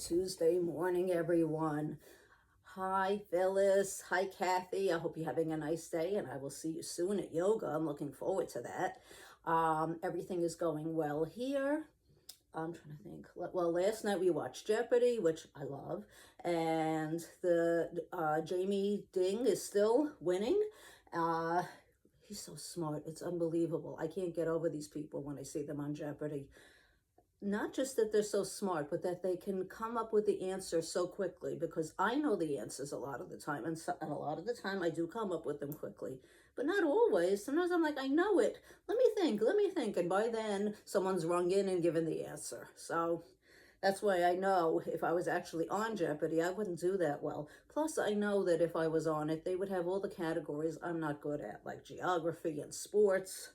Tuesday morning, everyone. Hi, Phyllis. Hi, Kathy. I hope you're having a nice day, and I will see you soon at yoga. I'm looking forward to that. Everything is going well here. I'm trying to think. Well, last night we watched Jeopardy, which I love, and the Jamie Ding is still winning. He's so smart. It's unbelievable. I can't get over these people when I see them on Jeopardy. Not just that they're so smart, but that they can come up with the answer so quickly, because I know the answers a lot of the time, and a lot of the time I do come up with them quickly, but not always. Sometimes I'm like, I know it. Let me think. And by then someone's rung in and given the answer. So that's why I know if I was actually on Jeopardy, I wouldn't do that well. Plus, I know that if I was on it, they would have all the categories I'm not good at, like geography and sports.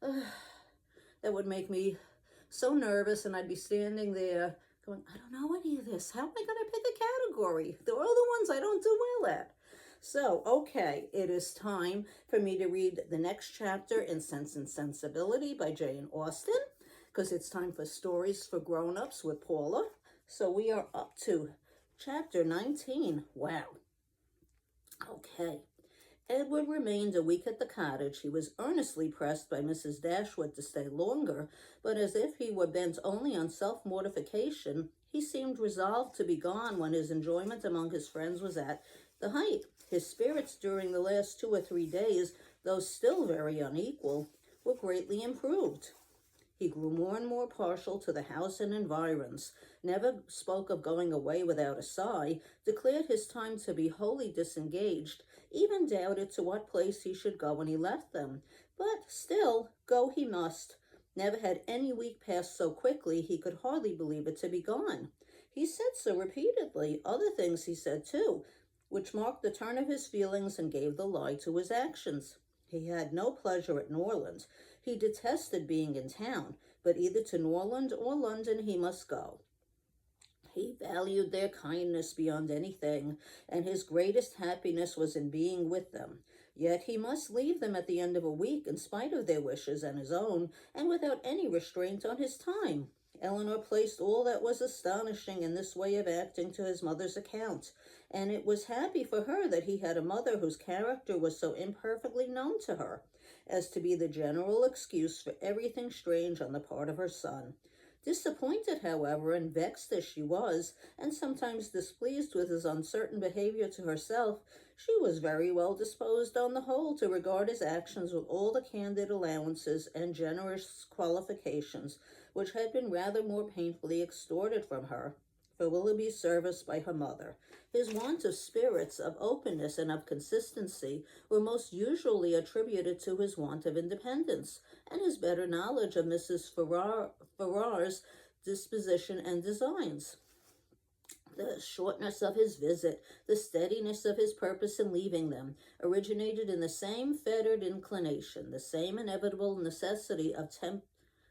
That would make me so nervous, and I'd be standing there going, I don't know any of this. How am I going to pick a category? They're all the ones I don't do well at. So, okay, it is time for me to read the next chapter in Sense and Sensibility by Jane Austen, because it's time for Stories for Grown-Ups with Paula. So we are up to chapter 19. Wow. Okay. Edward remained a week at the cottage. He was earnestly pressed by Mrs. Dashwood to stay longer, but as if he were bent only on self-mortification, he seemed resolved to be gone when his enjoyment among his friends was at the height. His spirits during the last 2 or 3 days, though still very unequal, were greatly improved. He grew more and more partial to the house and environs, never spoke of going away without a sigh, declared his time to be wholly disengaged, even doubted to what place he should go when he left them. But still, go he must. Never had any week passed so quickly he could hardly believe it to be gone. He said so repeatedly. Other things he said too, which marked the turn of his feelings and gave the lie to his actions. He had no pleasure at Norland. He detested being in town, but either to Norland or London he must go. He valued their kindness beyond anything, and his greatest happiness was in being with them. Yet he must leave them at the end of a week, in spite of their wishes and his own, and without any restraint on his time. Elinor placed all that was astonishing in this way of acting to his mother's account, and it was happy for her that he had a mother whose character was so imperfectly known to her, as to be the general excuse for everything strange on the part of her son. Disappointed, however, and vexed as she was, and sometimes displeased with his uncertain behavior to herself, she was very well disposed on the whole to regard his actions with all the candid allowances and generous qualifications which had been rather more painfully extorted from her for Willoughby's service by her mother. His want of spirits, of openness, and of consistency were most usually attributed to his want of independence, and his better knowledge of Mrs. Ferrars' disposition and designs. The shortness of his visit, the steadiness of his purpose in leaving them, originated in the same fettered inclination, the same inevitable necessity of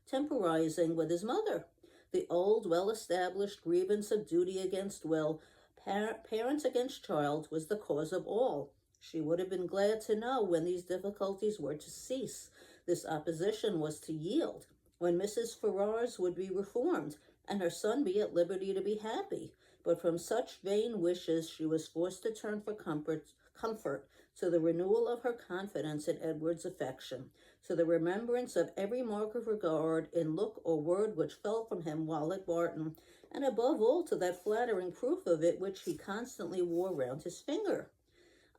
temporizing with his mother. The old, well-established grievance of duty against will, parent against child, was the cause of all. She would have been glad to know when these difficulties were to cease. This opposition was to yield, when Mrs. Ferrars would be reformed, and her son be at liberty to be happy. But from such vain wishes she was forced to turn for comfort to the renewal of her confidence in Edward's affection, to the remembrance of every mark of regard in look or word which fell from him while at Barton, and above all to that flattering proof of it which he constantly wore round his finger.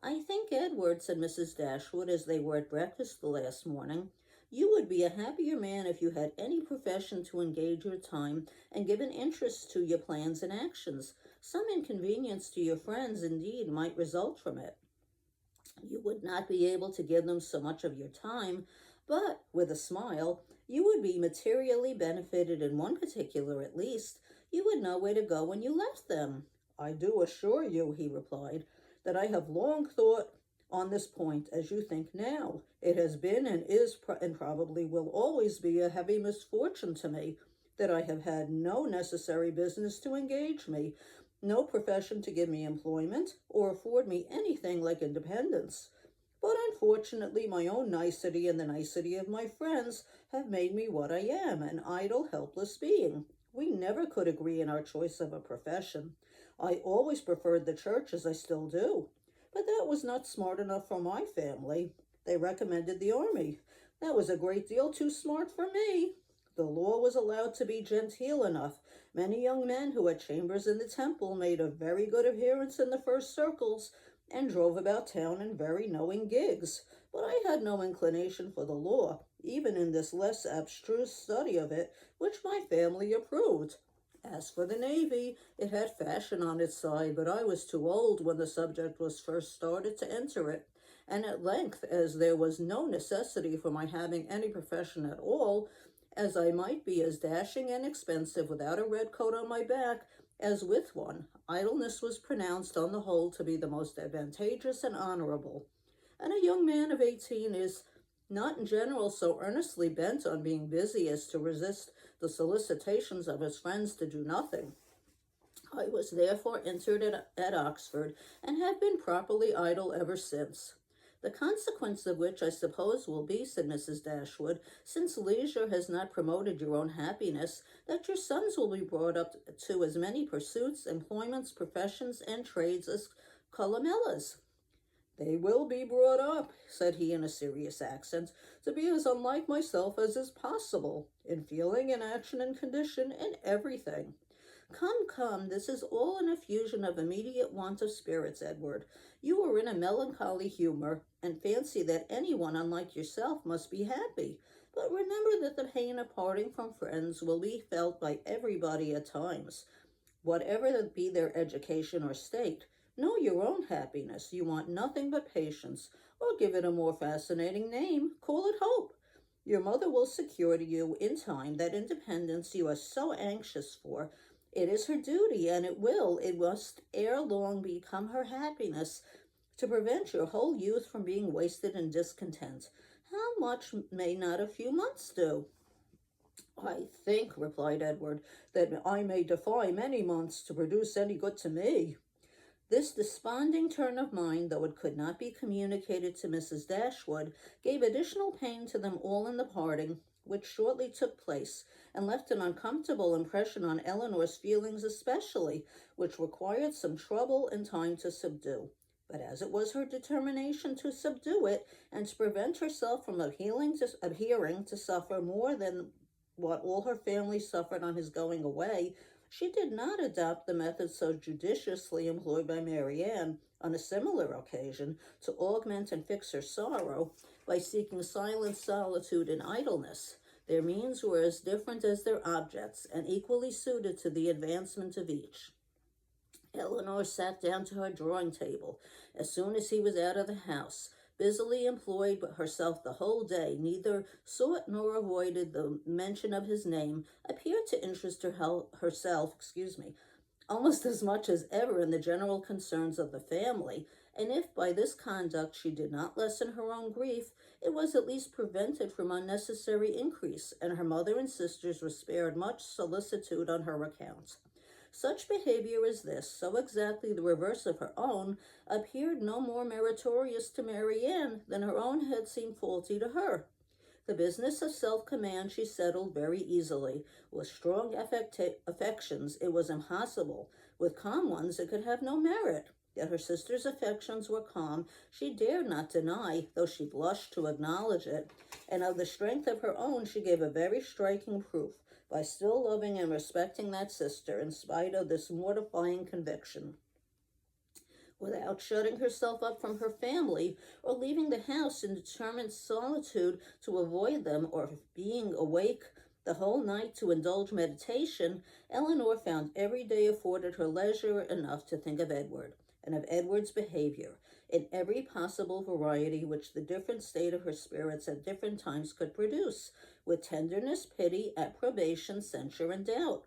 I think, Edward, said Mrs. Dashwood, as they were at breakfast the last morning, you would be a happier man if you had any profession to engage your time and give an interest to your plans and actions. Some inconvenience to your friends, indeed, might result from it. You would not be able to give them so much of your time, but, with a smile, you would be materially benefited in one particular at least. You would know where to go when you left them. I do assure you, he replied, that I have long thought on this point as you think now. It has been and is and probably will always be a heavy misfortune to me that I have had no necessary business to engage me, no profession to give me employment, or afford me anything like independence. But unfortunately my own nicety and the nicety of my friends have made me what I am, an idle, helpless being. We never could agree in our choice of a profession. I always preferred the church, as I still do. But that was not smart enough for my family. They recommended the army. That was a great deal too smart for me. The law was allowed to be genteel enough. Many young men who had chambers in the temple made a very good appearance in the first circles and drove about town in very knowing gigs. But I had no inclination for the law, even in this less abstruse study of it, which my family approved. As for the Navy, it had fashion on its side, but I was too old when the subject was first started to enter it. And at length, as there was no necessity for my having any profession at all, as I might be as dashing and expensive without a red coat on my back as with one, idleness was pronounced on the whole to be the most advantageous and honorable. And a young man of 18 is not in general so earnestly bent on being busy as to resist the solicitations of his friends to do nothing. I was therefore entered at Oxford, and have been properly idle ever since. The consequence of which I suppose will be, said Mrs. Dashwood, since leisure has not promoted your own happiness, that your sons will be brought up to as many pursuits, employments, professions, and trades as Columella's. They will be brought up, said he in a serious accent, to be as unlike myself as is possible, in feeling, in action, and condition, in everything. Come, come, this is all an effusion of immediate want of spirits, Edward. You are in a melancholy humor, and fancy that any one unlike yourself must be happy. But remember that the pain of parting from friends will be felt by everybody at times, whatever be their education or state. Know your own happiness. You want nothing but patience, or give it a more fascinating name. Call it hope. Your mother will secure to you in time that independence you are so anxious for. It is her duty, and it must ere long become her happiness to prevent your whole youth from being wasted in discontent. How much may not a few months do? I think, replied Edward, that I may defy many months to produce any good to me. This desponding turn of mind, though it could not be communicated to Mrs. Dashwood, gave additional pain to them all in the parting, which shortly took place, and left an uncomfortable impression on Eleanor's feelings especially, which required some trouble and time to subdue. But as it was her determination to subdue it, and to prevent herself from adhering to suffer more than what all her family suffered on his going away, she did not adopt the method so judiciously employed by Marianne on a similar occasion to augment and fix her sorrow by seeking silent solitude and idleness. Their means were as different as their objects, and equally suited to the advancement of each. Eleanor sat down to her drawing table as soon as he was out of the house, busily employed herself the whole day, neither sought nor avoided the mention of his name, appeared to interest herself almost as much as ever in the general concerns of the family, and if by this conduct she did not lessen her own grief, it was at least prevented from unnecessary increase, and her mother and sisters were spared much solicitude on her account. Such behavior as this, so exactly the reverse of her own, appeared no more meritorious to Marianne than her own had seemed faulty to her. The business of self-command she settled very easily. With strong affections it was impossible. With calm ones it could have no merit. That her sister's affections were calm she dared not deny, though she blushed to acknowledge it, and of the strength of her own she gave a very striking proof, by still loving and respecting that sister in spite of this mortifying conviction. Without shutting herself up from her family, or leaving the house in determined solitude to avoid them, or being awake the whole night to indulge meditation, Eleanor found every day afforded her leisure enough to think of Edward, and of Edward's behavior, in every possible variety which the different state of her spirits at different times could produce, with tenderness, pity, approbation, censure, and doubt.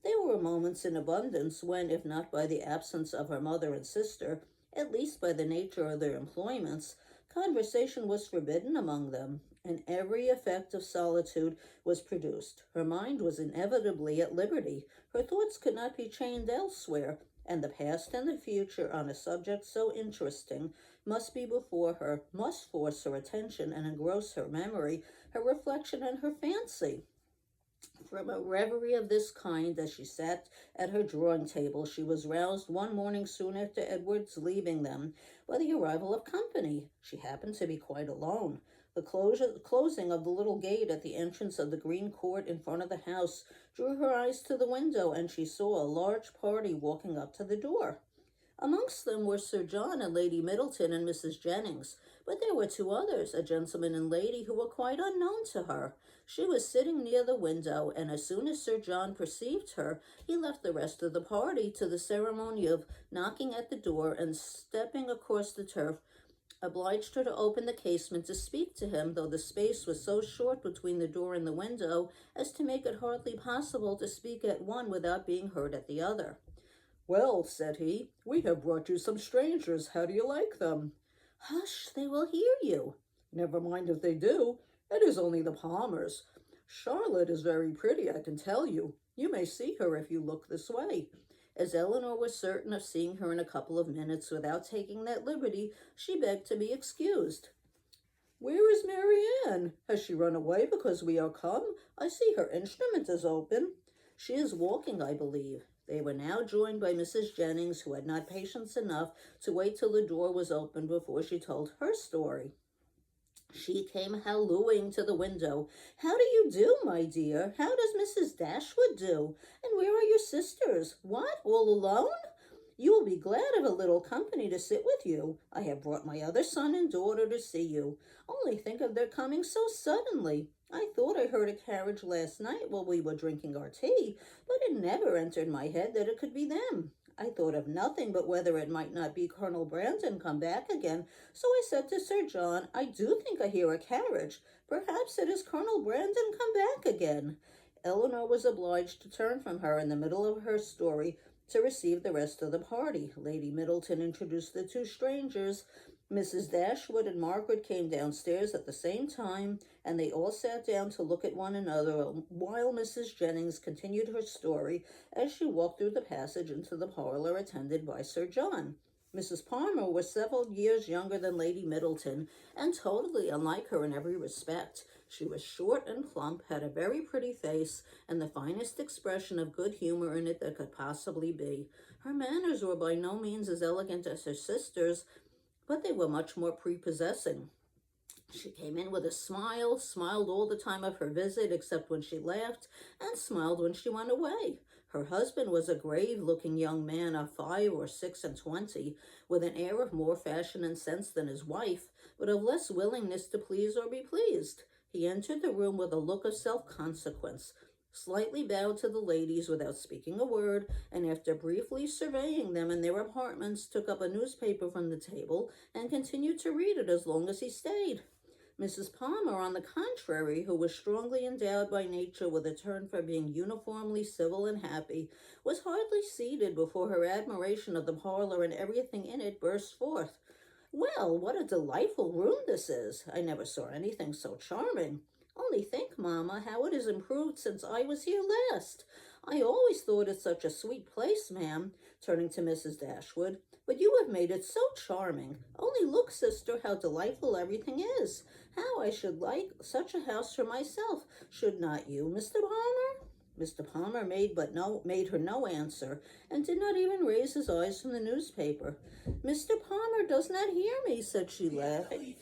There were moments in abundance when, if not by the absence of her mother and sister, at least by the nature of their employments, conversation was forbidden among them, and every effect of solitude was produced. Her mind was inevitably at liberty. Her thoughts could not be chained elsewhere, and the past and the future on a subject so interesting must be before her, must force her attention and engross her memory, her reflection, and her fancy. From a reverie of this kind, as she sat at her drawing table, she was roused one morning soon after Edward's leaving them by the arrival of company. She happened to be quite alone. The closing of the little gate at the entrance of the green court in front of the house drew her eyes to the window, and she saw a large party walking up to the door. Amongst them were Sir John and Lady Middleton and Mrs. Jennings, but there were two others, a gentleman and lady, who were quite unknown to her. She was sitting near the window, and as soon as Sir John perceived her, he left the rest of the party to the ceremony of knocking at the door, and stepping across the turf, obliged her to open the casement to speak to him, though the space was so short between the door and the window as to make it hardly possible to speak at one without being heard at the other. "Well," said he, "we have brought you some strangers. How do you like them?" "Hush, they will hear you." "Never mind if they do. It is only the Palmers. Charlotte is very pretty, I can tell you. You may see her if you look this way." As Eleanor was certain of seeing her in a couple of minutes without taking that liberty, she begged to be excused. "Where is Marianne? Has she run away because we are come? I see her instrument is open." "She is walking, I believe." They were now joined by Mrs. Jennings, who had not patience enough to wait till the door was opened before she told her story. She came hallooing to the window. "How do you do, my dear? How does Mrs. Dashwood do? And where are your sisters? What, all alone? You will be glad of a little company to sit with you. I have brought my other son and daughter to see you. Only think of their coming so suddenly. I thought I heard a carriage last night while we were drinking our tea, but it never entered my head that it could be them. I thought of nothing but whether it might not be Colonel Brandon come back again, so I said to Sir John, 'I do think I hear a carriage. Perhaps it is Colonel Brandon come back again.'" Eleanor was obliged to turn from her in the middle of her story to receive the rest of the party. Lady Middleton introduced the two strangers. Mrs. Dashwood and Margaret came downstairs at the same time, and they all sat down to look at one another while Mrs. Jennings continued her story as she walked through the passage into the parlor attended by Sir John. Mrs. Palmer was several years younger than Lady Middleton, and totally unlike her in every respect. She was short and plump, had a very pretty face, and the finest expression of good humor in it that could possibly be. Her manners were by no means as elegant as her sister's, but they were much more prepossessing. She came in with a smile, smiled all the time of her visit except when she laughed, and smiled when she went away. Her husband was a grave-looking young man of 5 or 26, with an air of more fashion and sense than his wife, but of less willingness to please or be pleased. He entered the room with a look of self-consequence, slightly bowed to the ladies without speaking a word, and after briefly surveying them in their apartments, took up a newspaper from the table and continued to read it as long as he stayed. Mrs. Palmer, on the contrary, who was strongly endowed by nature with a turn for being uniformly civil and happy, was hardly seated before her admiration of the parlor and everything in it burst forth. "Well, what a delightful room this is! I never saw anything so charming. Only think, Mamma, how it has improved since I was here last. I always thought it such a sweet place, ma'am," turning to Mrs. Dashwood, "but you have made it so charming. Only look, sister, how delightful everything is. How I should like such a house for myself. Should not you, Mr. Palmer?" Mr. Palmer made her no answer, and did not even raise his eyes from the newspaper. "Mr. Palmer does not hear me," said she, laughing.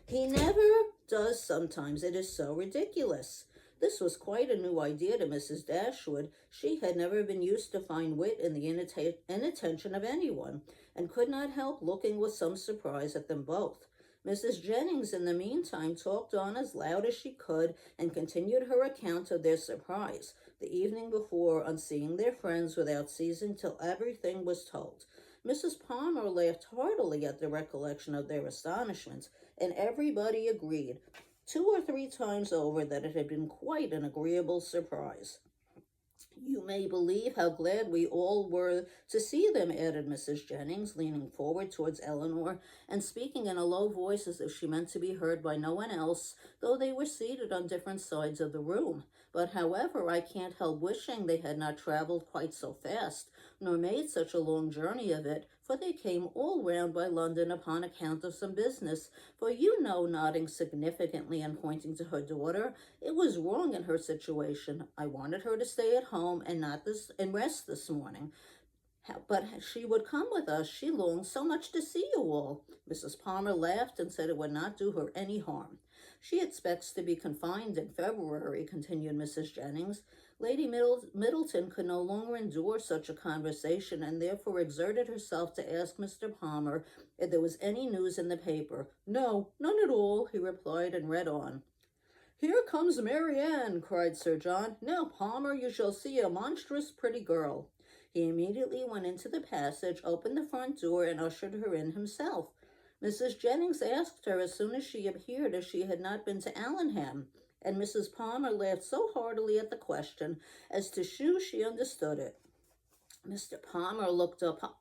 "He never does sometimes. It is so ridiculous." This was quite a new idea to Mrs. Dashwood. She had never been used to find wit in the inattention of anyone, and could not help looking with some surprise at them both. Mrs. Jennings, in the meantime, talked on as loud as she could, and continued her account of their surprise the evening before on seeing their friends without ceasing till everything was told. Mrs. Palmer laughed heartily at the recollection of their astonishment, and everybody agreed 2 or 3 times over that it had been quite an agreeable surprise. "You may believe how glad we all were to see them," added Mrs. Jennings, leaning forward towards Eleanor, and speaking in a low voice as if she meant to be heard by no one else, though they were seated on different sides of the room. But however, I can't help wishing they had not traveled quite so fast, nor made such a long journey of it, for they came all round by London upon account of some business. For you know, nodding significantly and pointing to her daughter, it was wrong in her situation. I wanted her to stay at home and not this and rest this morning. But she would come with us. She longed so much to see you all. Mrs. Palmer laughed and said it would not do her any harm. She expects to be confined in February, continued Mrs. Jennings. Lady Middleton could no longer endure such a conversation and therefore exerted herself to ask Mr. Palmer if there was any news in the paper. No, none at all, he replied and read on. Here comes Marianne, cried Sir John. Now, Palmer, you shall see a monstrous pretty girl. He immediately went into the passage, opened the front door, and ushered her in himself. Mrs. Jennings asked her as soon as she appeared if she had not been to Allenham, and Mrs. Palmer laughed so heartily at the question as to shew she understood it. Mr. Palmer looked up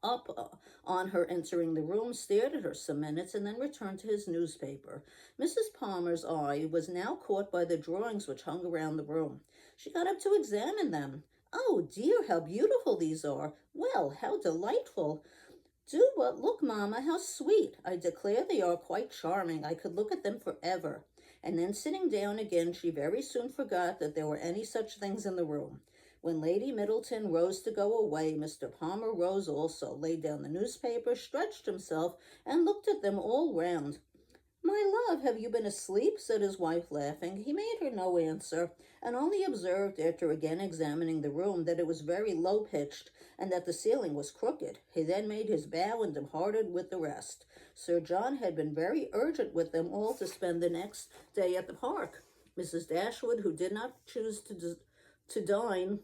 on her entering the room, stared at her some minutes, and then returned to his newspaper. Mrs. Palmer's eye was now caught by the drawings which hung around the room. She got up to examine them. Oh, dear, how beautiful these are. Well, how delightful. Do but look, Mamma, how sweet. I declare they are quite charming. I could look at them forever. And then sitting down again, she very soon forgot that there were any such things in the room. When Lady Middleton rose to go away, Mr. Palmer rose also, laid down the newspaper, stretched himself, and looked at them all round. My love, have you been asleep? Said his wife, laughing. He made her no answer, and only observed, after again examining the room, that it was very low-pitched, and that the ceiling was crooked. He then made his bow and departed with the rest. Sir John had been very urgent with them all to spend the next day at the park. Mrs. Dashwood, who did not choose to dine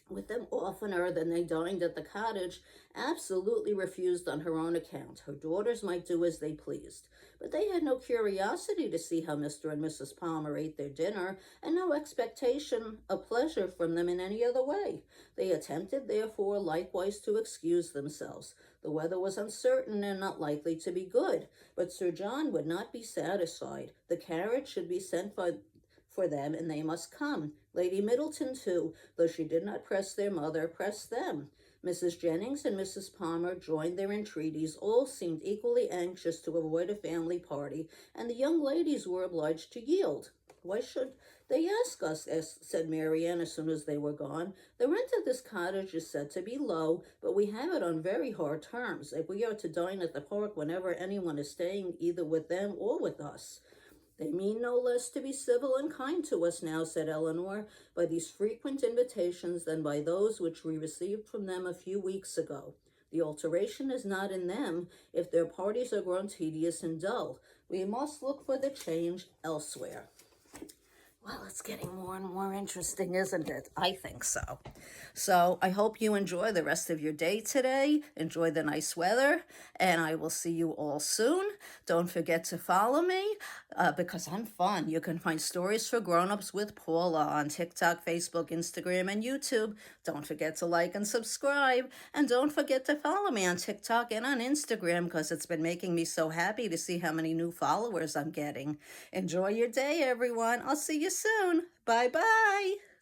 with them oftener than they dined at the cottage, absolutely refused on her own account. Her daughters might do as they pleased, but they had no curiosity to see how Mr. and Mrs. Palmer ate their dinner, and no expectation of pleasure from them in any other way. They attempted, therefore, likewise to excuse themselves. The weather was uncertain and not likely to be good, but Sir John would not be satisfied. The carriage should be sent for them, and they must come. Lady Middleton, too, though she did not press their mother, pressed them. Mrs. Jennings and Mrs. Palmer joined their entreaties. All seemed equally anxious to avoid a family party, and the young ladies were obliged to yield. Why should they ask us? Said Marianne as soon as they were gone. The rent of this cottage is said to be low, but we have it on very hard terms. If we are to dine at the park whenever anyone is staying, either with them or with us, they mean no less to be civil and kind to us now, said Eleanor, by these frequent invitations than by those which we received from them a few weeks ago. The alteration is not in them, if their parties are grown tedious and dull. We must look for the change elsewhere. Well, it's getting more and more interesting, isn't it? I think so. So I hope you enjoy the rest of your day today. Enjoy the nice weather, and I will see you all soon. Don't forget to follow me because I'm fun. You can find Stories for Grown-Ups with Paula on TikTok, Facebook, Instagram, and YouTube. Don't forget to like and subscribe, and don't forget to follow me on TikTok and on Instagram because it's been making me so happy to see how many new followers I'm getting. Enjoy your day, everyone. I'll see you soon. Bye-bye.